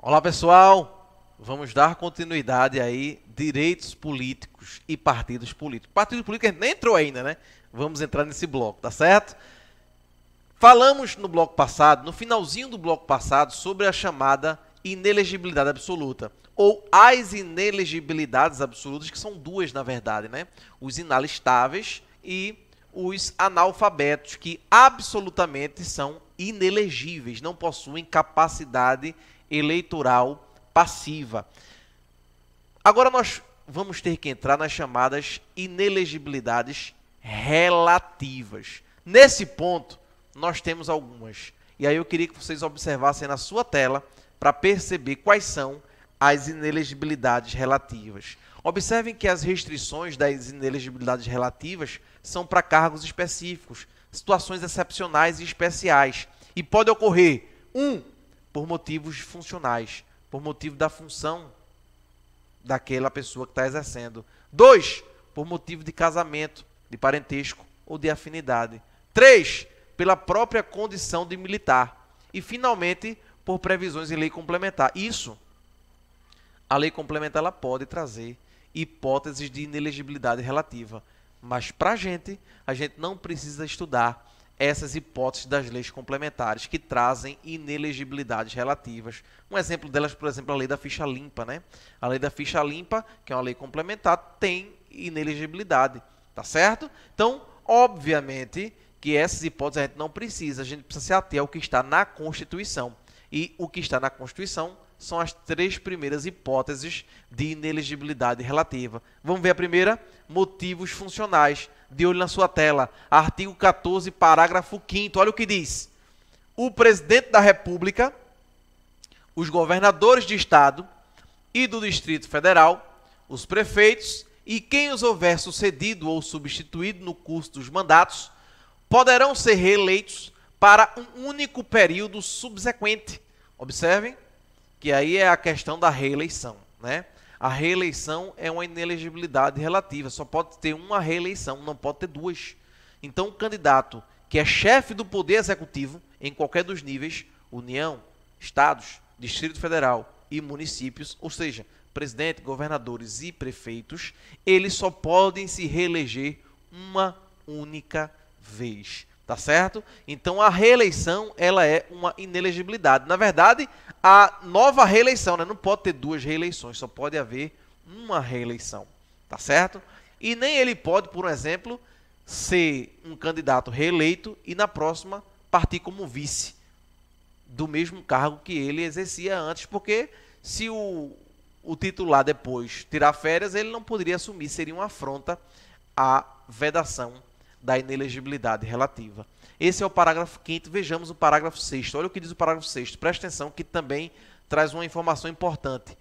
Olá pessoal, vamos dar continuidade aí, direitos políticos e partidos políticos. Partido político a gente nem entrou ainda, né? Vamos entrar nesse bloco, tá certo? Falamos no bloco passado, no finalzinho do bloco passado, sobre a chamada inelegibilidade absoluta, ou as inelegibilidades absolutas, que são duas na verdade, né? Os inalistáveis e os analfabetos, que absolutamente são inelegíveis, não possuem capacidade eleitoral passiva. Agora nós vamos ter que entrar nas chamadas inelegibilidades relativas. Nesse ponto, nós temos algumas. E aí eu queria que vocês observassem na sua tela para perceber quais são as inelegibilidades relativas. Observem que as restrições das inelegibilidades relativas são para cargos específicos, situações excepcionais e especiais. E pode ocorrer, por motivos funcionais, por motivo da função daquela pessoa que está exercendo. 2, por motivo de casamento, de parentesco ou de afinidade. 3, pela própria condição de militar. E, finalmente, por previsões em lei complementar. Isso, a lei complementar ela pode trazer hipóteses de inelegibilidade relativa. Mas, para a gente não precisa estudar essas hipóteses das leis complementares que trazem inelegibilidades relativas. Um exemplo delas, por exemplo, a lei da ficha limpa, né? A lei da ficha limpa, que é uma lei complementar, tem inelegibilidade, tá certo? Então, obviamente, que essas hipóteses a gente precisa se ater ao que está na Constituição. E o que está na Constituição são as 3 primeiras hipóteses de inelegibilidade relativa. Vamos ver a primeira? Motivos funcionais. De olho na sua tela. Artigo 14, parágrafo 5º. Olha o que diz. O presidente da República, os governadores de Estado e do Distrito Federal, os prefeitos e quem os houver sucedido ou substituído no curso dos mandatos, poderão ser reeleitos para um único período subsequente. Observem que aí é a questão da reeleição, né? A reeleição é uma inelegibilidade relativa, só pode ter uma reeleição, não pode ter duas. Então, o candidato que é chefe do Poder Executivo, em qualquer dos níveis, União, Estados, Distrito Federal e municípios, ou seja, presidente, governadores e prefeitos, eles só podem se reeleger uma única vez. Tá certo? Então, a reeleição ela é uma inelegibilidade. Na verdade, a nova reeleição, né? Não pode ter 2 reeleições, só pode haver uma reeleição. Tá certo? E nem ele pode, por exemplo, ser um candidato reeleito e na próxima partir como vice do mesmo cargo que ele exercia antes, porque se o titular depois tirar férias, ele não poderia assumir, seria uma afronta à vedação da inelegibilidade relativa. Esse é o parágrafo 5º, vejamos o parágrafo 6º. Olha o que diz o parágrafo 6º, presta atenção que também traz uma informação importante.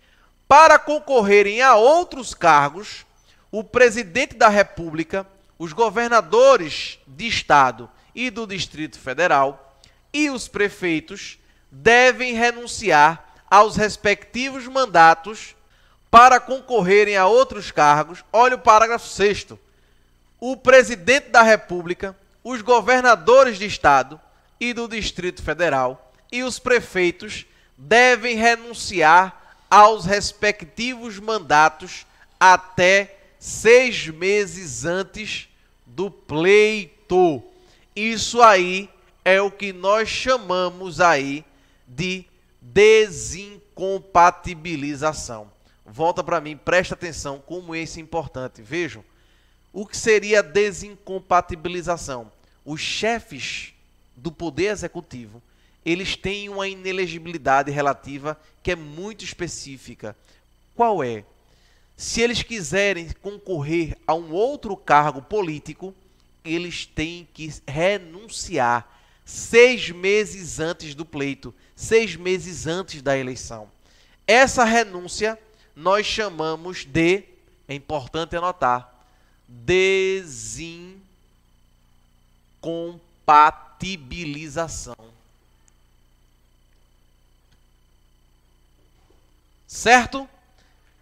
Para concorrerem a outros cargos, o presidente da República, os governadores de Estado e do Distrito Federal e os prefeitos devem renunciar aos respectivos mandatos para concorrerem a outros cargos. Olha o parágrafo 6º. O presidente da República, os governadores de Estado e do Distrito Federal e os prefeitos devem renunciar aos respectivos mandatos até 6 meses antes do pleito. Isso aí é o que nós chamamos aí de desincompatibilização. Volta para mim, presta atenção como isso é importante. Vejam. O que seria a desincompatibilização? Os chefes do Poder Executivo, eles têm uma inelegibilidade relativa que é muito específica. Qual é? Se eles quiserem concorrer a um outro cargo político, eles têm que renunciar 6 meses antes do pleito, 6 meses antes da eleição. Essa renúncia nós chamamos de, é importante anotar, desincompatibilização. Certo?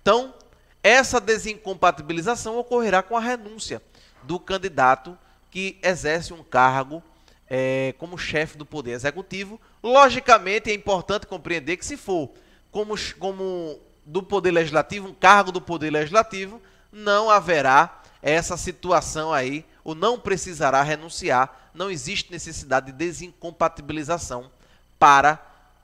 Então, essa desincompatibilização ocorrerá com a renúncia do candidato que exerce um cargo como chefe do Poder Executivo. Logicamente, é importante compreender que se for como do Poder Legislativo, um cargo do Poder Legislativo, não haverá essa situação aí, ou não precisará renunciar, não existe necessidade de desincompatibilização para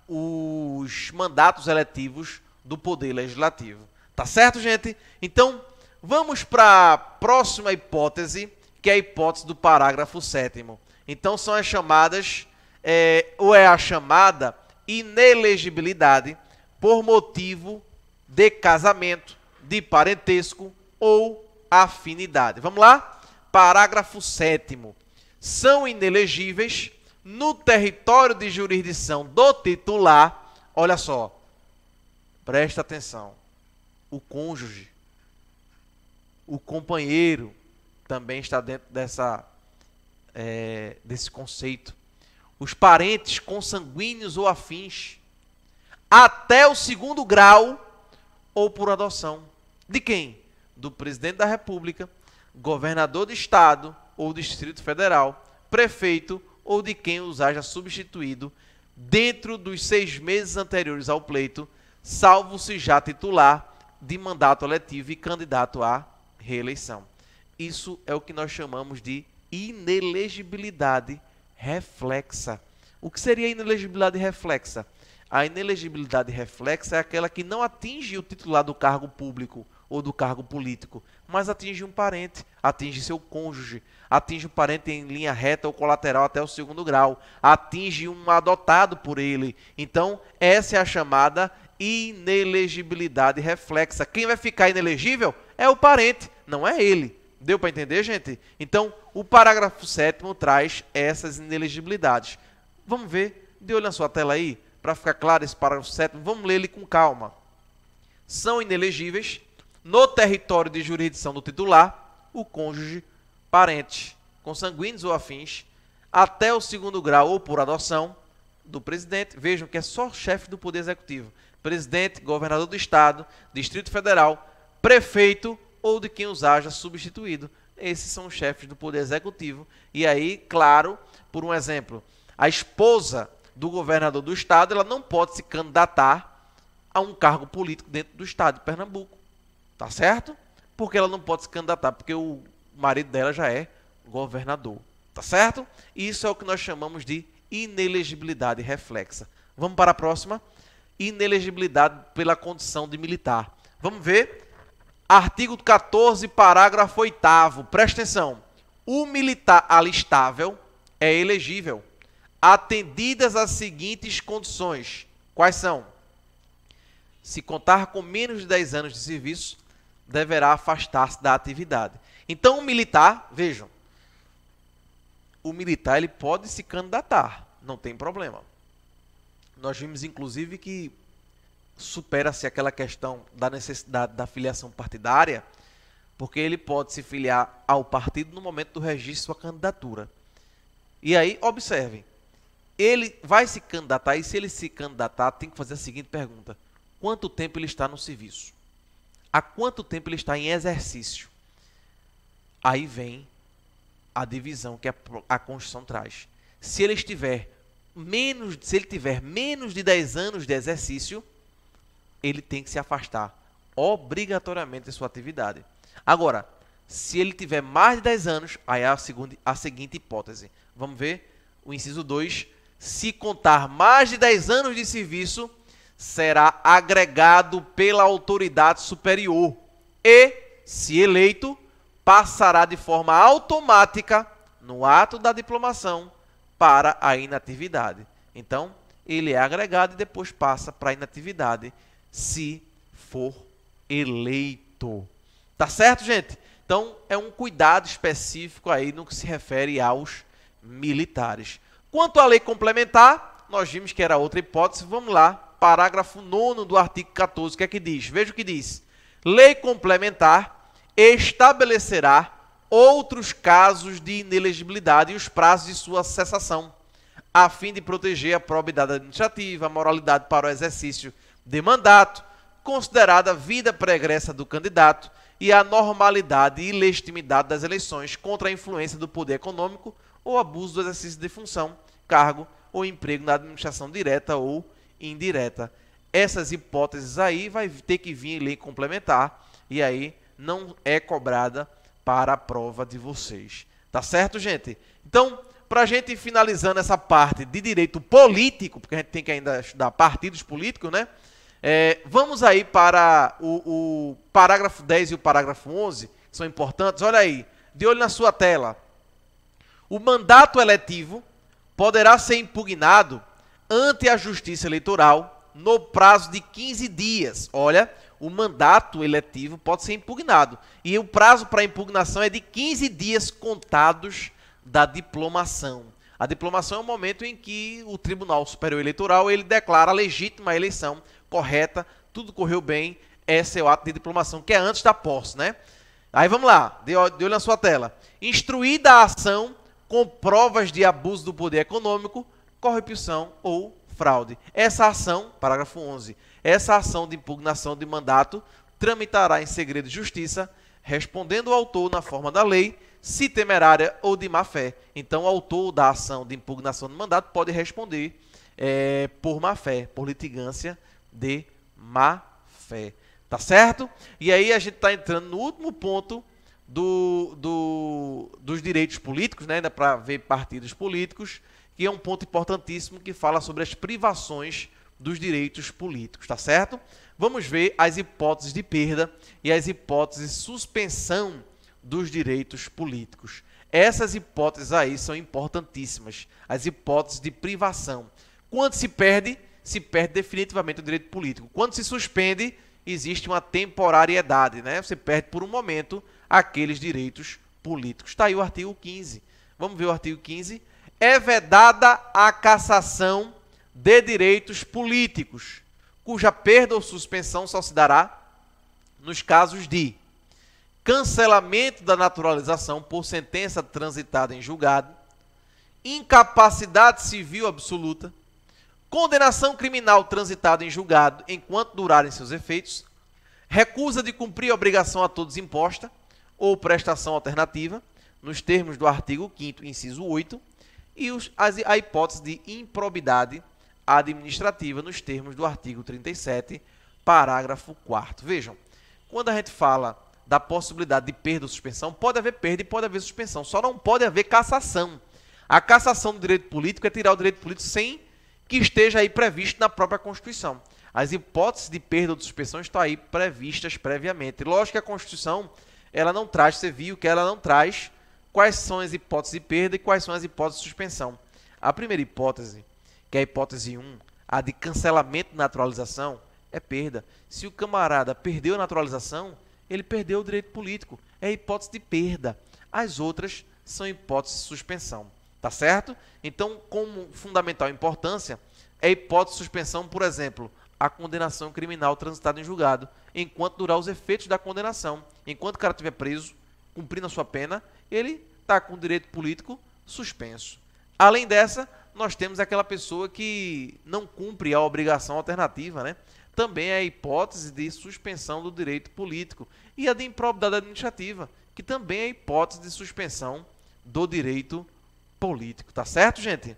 os mandatos eletivos do Poder Legislativo. Tá certo, gente? Então, vamos para a próxima hipótese, que é a hipótese do parágrafo 7º. Então, são as chamadas, ou é a chamada inelegibilidade por motivo de casamento, de parentesco ou afinidade. Vamos lá? Parágrafo 7º. São inelegíveis no território de jurisdição do titular, olha só, presta atenção, o cônjuge, o companheiro também está dentro desse conceito. Os parentes consanguíneos ou afins, até o 2º grau ou por adoção. De quem? Do presidente da República, governador do estado ou Distrito Federal, prefeito ou de quem os haja substituído dentro dos 6 meses anteriores ao pleito, salvo se já titular de mandato eletivo e candidato à reeleição. Isso é o que nós chamamos de inelegibilidade reflexa. O que seria inelegibilidade reflexa? A inelegibilidade reflexa é aquela que não atinge o titular do cargo público ou do cargo político, mas atinge um parente, atinge seu cônjuge, atinge um parente em linha reta ou colateral até o 2º grau, atinge um adotado por ele. Então, essa é a chamada inelegibilidade reflexa. Quem vai ficar inelegível é o parente, não é ele. Deu para entender, gente? Então, o parágrafo 7º traz essas inelegibilidades. Vamos ver, de olho na sua tela aí, para ficar claro esse parágrafo 7º, vamos ler ele com calma. São inelegíveis no território de jurisdição do titular, o cônjuge, parentes, consanguíneos ou afins, até o 2º grau ou por adoção do presidente. Vejam que é só chefe do Poder Executivo. Presidente, governador do estado, Distrito Federal, prefeito ou de quem os haja substituído. Esses são os chefes do Poder Executivo. E aí, claro, por um exemplo, a esposa do governador do estado, ela não pode se candidatar a um cargo político dentro do estado de Pernambuco. Tá certo? Porque ela não pode se candidatar, porque o marido dela já é governador. Tá certo? Isso é o que nós chamamos de inelegibilidade reflexa. Vamos para a próxima. Inelegibilidade pela condição de militar. Vamos ver. Artigo 14, parágrafo 8º. Presta atenção. O militar alistável é elegível, atendidas as seguintes condições. Quais são? Se contar com menos de 10 anos de serviço, deverá afastar-se da atividade. Então, o militar, vejam, o militar ele pode se candidatar, não tem problema. Nós vimos, inclusive, que supera-se aquela questão da necessidade da filiação partidária, porque ele pode se filiar ao partido no momento do registro de sua candidatura. E aí, observem, ele vai se candidatar, e se ele se candidatar, tem que fazer a seguinte pergunta: quanto tempo ele está no serviço? Há quanto tempo ele está em exercício? Aí vem a divisão que a Constituição traz. Se ele tiver menos de 10 anos de exercício, ele tem que se afastar obrigatoriamente da sua atividade. Agora, se ele tiver mais de 10 anos, aí é a seguinte hipótese. Vamos ver o inciso 2. Se contar mais de 10 anos de serviço, será agregado pela autoridade superior e, se eleito, passará de forma automática no ato da diplomação para a inatividade. Então, ele é agregado e depois passa para a inatividade se for eleito. Tá certo, gente? Então, é um cuidado específico aí no que se refere aos militares. Quanto à lei complementar, nós vimos que era outra hipótese. Vamos lá, parágrafo 9º do artigo 14, o que é que diz? Veja o que diz. Lei complementar estabelecerá outros casos de inelegibilidade e os prazos de sua cessação, a fim de proteger a probidade administrativa, a moralidade para o exercício de mandato, considerada a vida pregressa do candidato e a normalidade e legitimidade das eleições contra a influência do poder econômico ou abuso do exercício de função, cargo ou emprego na administração direta ou indireta. essas hipóteses aí vai ter que vir em lei complementar e aí não é cobrada para a prova de vocês. Tá certo, gente? Então, para a gente ir finalizando essa parte de direito político, porque a gente tem que ainda estudar partidos políticos, né? Vamos aí para o parágrafo 10 e o parágrafo 11, que são importantes. Olha aí, de olho na sua tela. O mandato eletivo poderá ser impugnado ante a Justiça Eleitoral no prazo de 15 dias. Olha, o mandato eletivo pode ser impugnado. E o prazo para impugnação é de 15 dias contados da diplomação. A diplomação é o momento em que o Tribunal Superior Eleitoral ele declara legítima a eleição, correta, tudo correu bem, esse é o ato de diplomação, que é antes da posse, né? Aí vamos lá, de olho na sua tela. Instruída a ação com provas de abuso do poder econômico, corrupção ou fraude. Essa ação, parágrafo 11, essa ação de impugnação de mandato tramitará em segredo de justiça, respondendo o autor na forma da lei, se temerária ou de má-fé. Então, o autor da ação de impugnação de mandato pode responder por má-fé, por litigância de má-fé. Tá certo? E aí a gente está entrando no último ponto dos direitos políticos, né? Ainda para ver partidos políticos, que é um ponto importantíssimo que fala sobre as privações dos direitos políticos, tá certo? Vamos ver as hipóteses de perda e as hipóteses de suspensão dos direitos políticos. Essas hipóteses aí são importantíssimas, as hipóteses de privação. Quando se perde definitivamente o direito político. Quando se suspende, existe uma temporariedade, né? Você perde por um momento aqueles direitos políticos. Está aí o artigo 15. Vamos ver o artigo 15. É vedada a cassação de direitos políticos, cuja perda ou suspensão só se dará nos casos de cancelamento da naturalização por sentença transitada em julgado, incapacidade civil absoluta, condenação criminal transitada em julgado enquanto durarem seus efeitos, recusa de cumprir a obrigação a todos imposta ou prestação alternativa, nos termos do artigo 5º, inciso 8, e a hipótese de improbidade administrativa, nos termos do artigo 37, parágrafo 4º. Vejam, quando a gente fala da possibilidade de perda ou suspensão, pode haver perda e pode haver suspensão, só não pode haver cassação. A cassação do direito político é tirar o direito político sem que esteja aí previsto na própria Constituição. As hipóteses de perda ou de suspensão estão aí previstas previamente. Lógico que a Constituição, ela não traz, você viu que ela não traz quais são as hipóteses de perda e quais são as hipóteses de suspensão. A primeira hipótese, que é a hipótese 1, a de cancelamento de naturalização, é perda. Se o camarada perdeu a naturalização, ele perdeu o direito político. É a hipótese de perda. As outras são hipóteses de suspensão. Tá certo? Então, como fundamental importância, é a hipótese de suspensão, por exemplo, a condenação criminal transitada em julgado, enquanto durar os efeitos da condenação. Enquanto o cara estiver preso, cumprindo a sua pena, ele está com o direito político suspenso. Além dessa, nós temos aquela pessoa que não cumpre a obrigação alternativa, né? Também é a hipótese de suspensão do direito político. E a de improbidade administrativa, que também é a hipótese de suspensão do direito político. Tá certo, gente?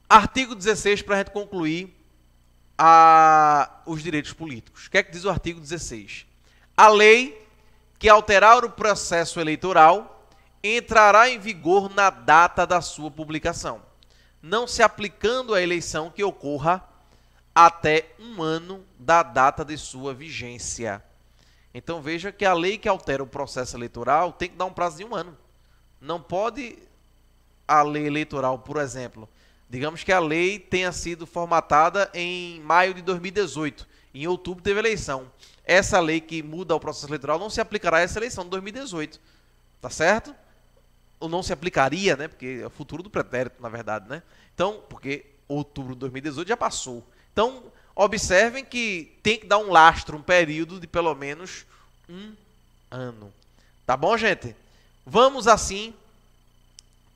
Artigo 16, para a gente concluir os direitos políticos. O que é que diz o artigo 16? A lei que alterar o processo eleitoral entrará em vigor na data da sua publicação, não se aplicando à eleição que ocorra até um ano da data de sua vigência. Então veja que a lei que altera o processo eleitoral tem que dar um prazo de um ano. Não pode a lei eleitoral, por exemplo, digamos que a lei tenha sido formatada em maio de 2018, em outubro teve eleição. Essa lei que muda o processo eleitoral não se aplicará a essa eleição de 2018, tá certo? Ou não se aplicaria, né? Porque é o futuro do pretérito, na verdade, né? Então, porque outubro de 2018 já passou. Então, observem que tem que dar um lastro, um período de pelo menos um ano. Tá bom, gente? Vamos, assim,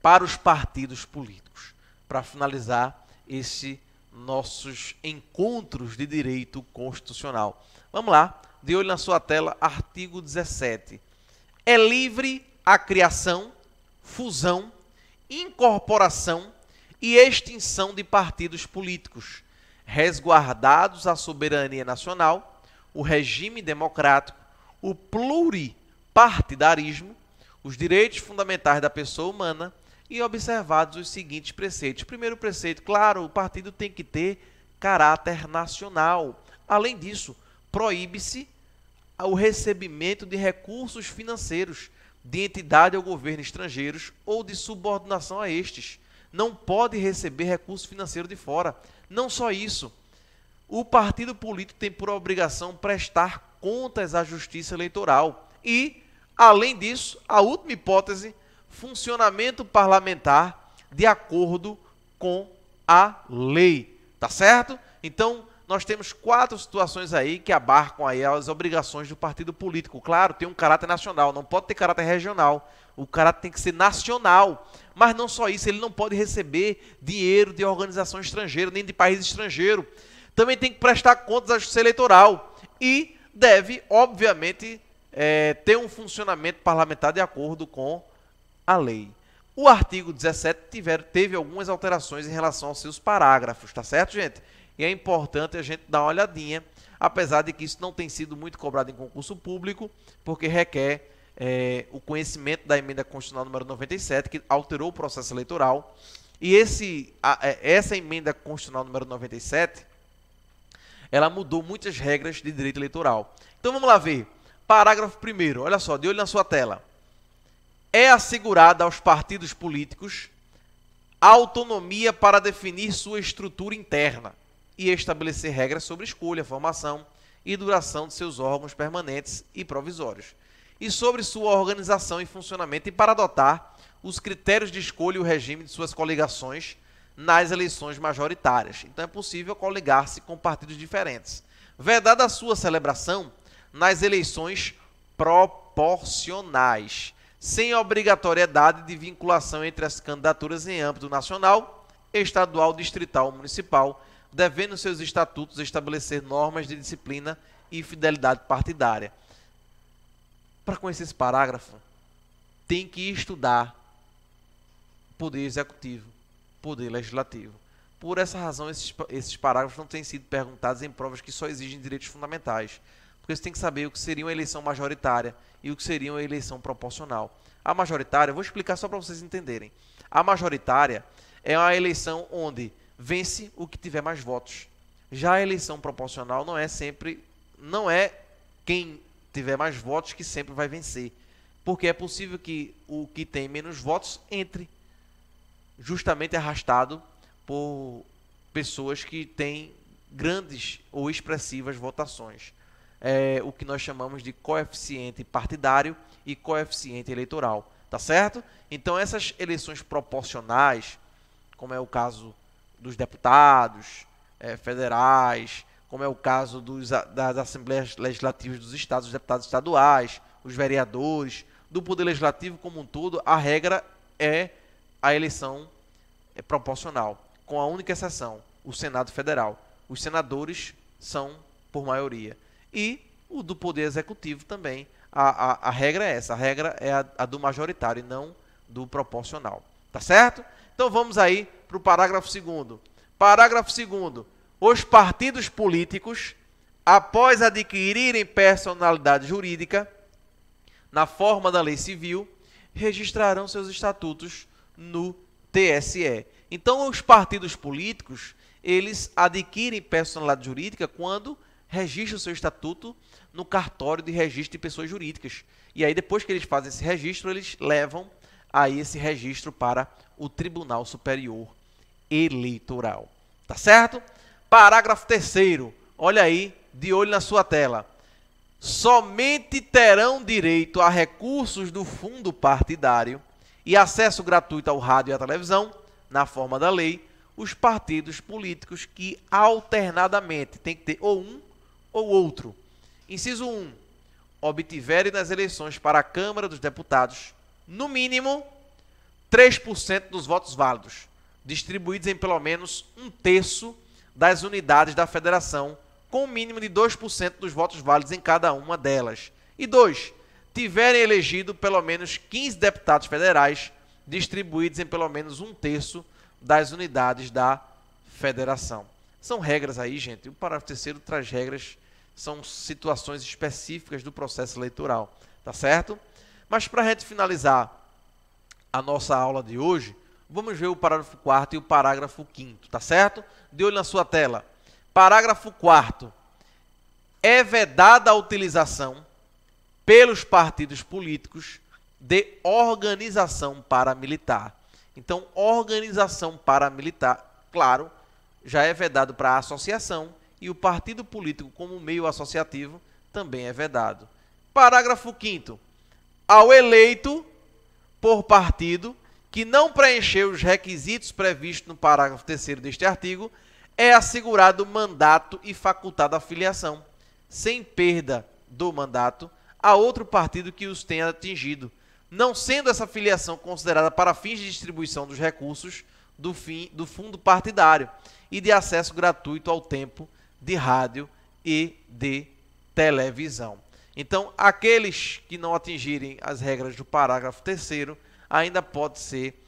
para os partidos políticos, para finalizar esses nossos encontros de direito constitucional. Vamos lá, de olho na sua tela, artigo 17. É livre a criação, fusão, incorporação e extinção de partidos políticos, resguardados a soberania nacional, o regime democrático, o pluripartidarismo, os direitos fundamentais da pessoa humana e observados os seguintes preceitos. Primeiro preceito, claro, o partido tem que ter caráter nacional. Além disso, proíbe-se o recebimento de recursos financeiros de entidade ou governo estrangeiros ou de subordinação a estes. Não pode receber recurso financeiro de fora. Não só isso, o partido político tem por obrigação prestar contas à Justiça Eleitoral e, além disso, a última hipótese, funcionamento parlamentar de acordo com a lei. Tá certo? Então, nós temos 4 situações aí que abarcam aí as obrigações do partido político. Claro, tem um caráter nacional, não pode ter caráter regional. O caráter tem que ser nacional. Mas não só isso, ele não pode receber dinheiro de organização estrangeira, nem de país estrangeiro. Também tem que prestar contas à Justiça Eleitoral. E deve, obviamente, ter um funcionamento parlamentar de acordo com a lei. O artigo 17 teve algumas alterações em relação aos seus parágrafos, tá certo, gente? E é importante a gente dar uma olhadinha, apesar de que isso não tem sido muito cobrado em concurso público, porque requer o conhecimento da emenda constitucional número 97, que alterou o processo eleitoral. E essa emenda constitucional número 97, ela mudou muitas regras de direito eleitoral. Então vamos lá ver. Parágrafo 1º, olha só, de olho na sua tela. É assegurada aos partidos políticos a autonomia para definir sua estrutura interna e estabelecer regras sobre escolha, formação e duração de seus órgãos permanentes e provisórios, e sobre sua organização e funcionamento, e para adotar os critérios de escolha e o regime de suas coligações nas eleições majoritárias. Então é possível coligar-se com partidos diferentes. Vedada a sua celebração nas eleições proporcionais, sem obrigatoriedade de vinculação entre as candidaturas em âmbito nacional, estadual, distrital ou municipal, devendo seus estatutos estabelecer normas de disciplina e fidelidade partidária. Para conhecer esse parágrafo, tem que estudar poder executivo, poder legislativo. Por essa razão, esses parágrafos não têm sido perguntados em provas que só exigem direitos fundamentais. Porque você tem que saber o que seria uma eleição majoritária e o que seria uma eleição proporcional. A majoritária, eu vou explicar só para vocês entenderem. A majoritária é uma eleição onde vence o que tiver mais votos. Já a eleição proporcional não é quem tiver mais votos que sempre vai vencer. Porque é possível que o que tem menos votos entre, justamente arrastado por pessoas que têm grandes ou expressivas votações. O que nós chamamos de coeficiente partidário e coeficiente eleitoral, tá certo? Então essas eleições proporcionais, como é o caso dos deputados federais, como é o caso das assembleias legislativas dos estados, dos deputados estaduais, os vereadores, do poder legislativo como um todo, a regra é a eleição proporcional, com a única exceção, o Senado Federal. Os senadores são por maioria. E o do Poder Executivo também. A regra é essa. A regra é a do majoritário e não do proporcional. Tá certo? Então vamos aí para o parágrafo 2º. Parágrafo 2º. Os partidos políticos, após adquirirem personalidade jurídica, na forma da lei civil, registrarão seus estatutos no TSE. Então os partidos políticos, eles adquirem personalidade jurídica quando registram o seu estatuto no cartório de registro de pessoas jurídicas. E aí, depois que eles fazem esse registro, eles levam aí esse registro para o Tribunal Superior Eleitoral. Tá certo? Parágrafo 3º. Olha aí, de olho na sua tela. Somente terão direito a recursos do fundo partidário e acesso gratuito ao rádio e à televisão, na forma da lei, os partidos políticos que alternadamente tem que ter ou um ou outro. Inciso 1. Obtiverem nas eleições para a Câmara dos Deputados, no mínimo, 3% dos votos válidos, distribuídos em pelo menos 1/3 das unidades da federação, com o mínimo de 2% dos votos válidos em cada uma delas. E 2. Tiverem elegido pelo menos 15 deputados federais, distribuídos em pelo menos 1/3 das unidades da federação. São regras aí, gente. O parágrafo terceiro traz regras, são situações específicas do processo eleitoral, tá certo? Mas para a gente finalizar a nossa aula de hoje, vamos ver o parágrafo 4º e o parágrafo 5º, tá certo? De olho na sua tela. Parágrafo 4º. É vedada a utilização pelos partidos políticos de organização paramilitar. Então, organização paramilitar, claro, já é vedado para a associação e o partido político como meio associativo também é vedado. Parágrafo 5º. Ao eleito por partido que não preencheu os requisitos previstos no parágrafo 3º deste artigo, é assegurado mandato e facultada a filiação, sem perda do mandato, a outro partido que os tenha atingido, não sendo essa filiação considerada para fins de distribuição dos recursos do fundo partidário e de acesso gratuito ao tempo de rádio e de televisão. Então, aqueles que não atingirem as regras do parágrafo 3º, ainda pode ser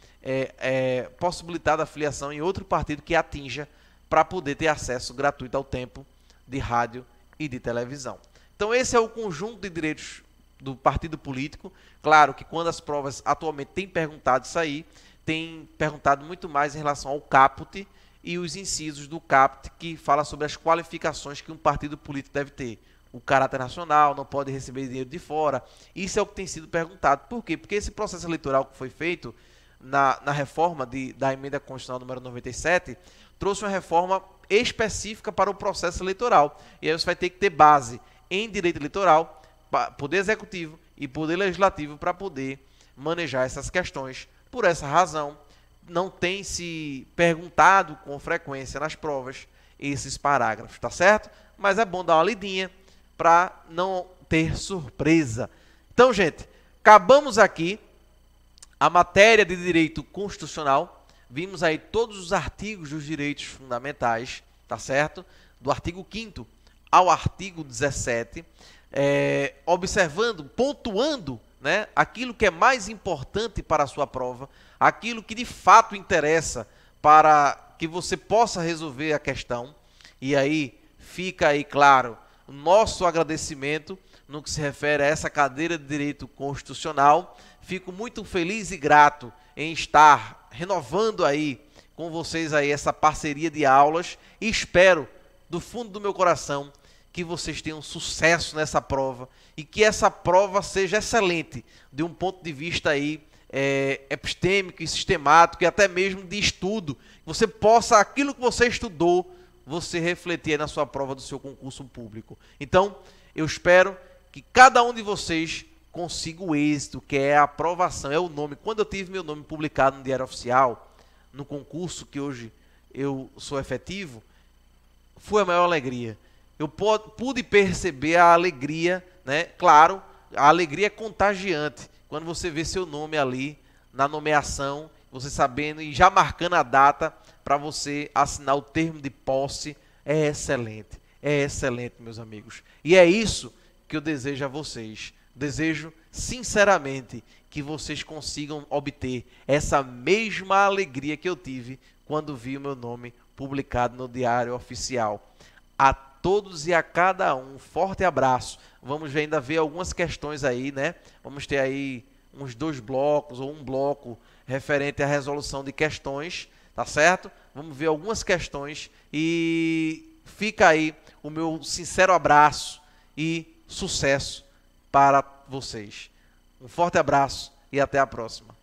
possibilitada a filiação em outro partido que atinja para poder ter acesso gratuito ao tempo de rádio e de televisão. Então, esse é o conjunto de direitos do partido político. Claro que quando as provas atualmente têm perguntado isso aí, tem perguntado muito mais em relação ao caput e os incisos do caput, que fala sobre as qualificações que um partido político deve ter. O caráter nacional, não pode receber dinheiro de fora. Isso é o que tem sido perguntado. Por quê? Porque esse processo eleitoral que foi feito na reforma da emenda constitucional número 97, trouxe uma reforma específica para o processo eleitoral. E aí você vai ter que ter base em direito eleitoral, poder executivo e poder legislativo para poder manejar essas questões. Por essa razão, não tem se perguntado com frequência nas provas esses parágrafos, tá certo? Mas é bom dar uma lidinha para não ter surpresa. Então, gente, acabamos aqui a matéria de direito constitucional. Vimos aí todos os artigos dos direitos fundamentais, tá certo? Do artigo 5º ao artigo 17, observando, pontuando, né, aquilo que é mais importante para a sua prova, aquilo que de fato interessa para que você possa resolver a questão. E aí fica aí claro o nosso agradecimento no que se refere a essa cadeira de direito constitucional. Fico muito feliz e grato em estar renovando aí com vocês aí essa parceria de aulas e espero do fundo do meu coração que vocês tenham sucesso nessa prova e que essa prova seja excelente de um ponto de vista aí epistêmico e sistemático e até mesmo de estudo. Você possa, aquilo que você estudou, você refletir na sua prova do seu concurso público. Então, eu espero que cada um de vocês consiga o êxito, que é a aprovação, é o nome. Quando eu tive meu nome publicado no Diário Oficial, no concurso que hoje eu sou efetivo, foi a maior alegria. Eu pude perceber a alegria, né? Claro, a alegria é contagiante. Quando você vê seu nome ali na nomeação, você sabendo e já marcando a data para você assinar o termo de posse, é excelente, meus amigos. E é isso que eu desejo a vocês. Desejo sinceramente que vocês consigam obter essa mesma alegria que eu tive quando vi o meu nome publicado no Diário Oficial. A todos e a cada um, forte abraço. Vamos ainda ver algumas questões aí, né? Vamos ter aí uns 2 blocos ou um bloco referente à resolução de questões, tá certo? Vamos ver algumas questões e fica aí o meu sincero abraço e sucesso para vocês. Um forte abraço e até a próxima.